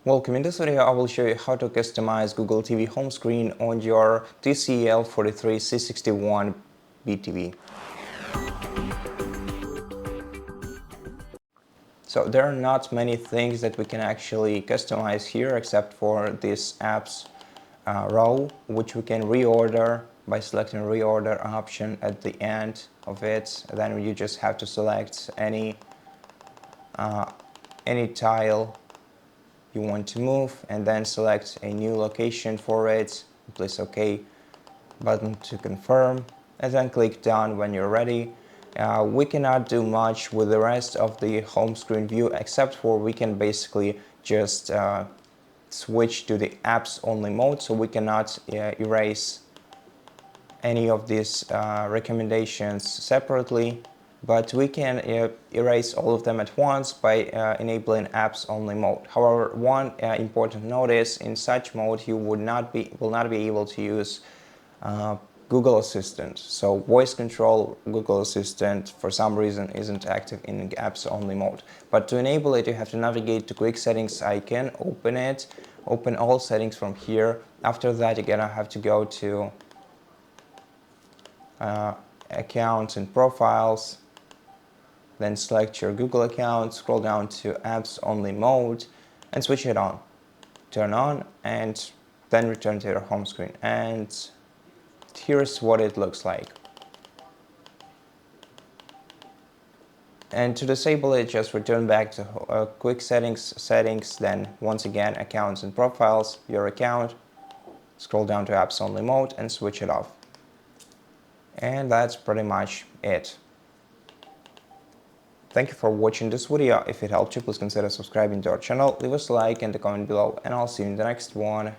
Welcome. In this video I will show you how to customize Google TV home screen on your TCL 43C61B TV. So there are not many things that we can actually customize here except for this apps row, which we can reorder by selecting reorder option at the end of it. Then you just have to select any tile you want to move and then select a new location for it. Please OK button to confirm and then click done when you're ready. We cannot do much with the rest of the home screen view except for we can basically just switch to the apps only mode, so we cannot erase any of these recommendations separately, but we can erase all of them at once by enabling apps only mode. However, one important note is in such mode you will not be able to use Google Assistant. So voice control Google Assistant for some reason isn't active in apps only mode. But to enable it, you have to navigate to quick settings icon, open all settings from here. After that, you're gonna have to go to accounts and profiles, then select your Google account, scroll down to apps only mode and switch it on. Turn on and then return to your home screen. And here's what it looks like. And to disable it, just return back to quick settings, then once again accounts and profiles, your account, scroll down to apps only mode and switch it off. And that's pretty much it. Thank you for watching this video. If it helped you, please consider subscribing to our channel, leave us a like and a comment below, and I'll see you in the next one.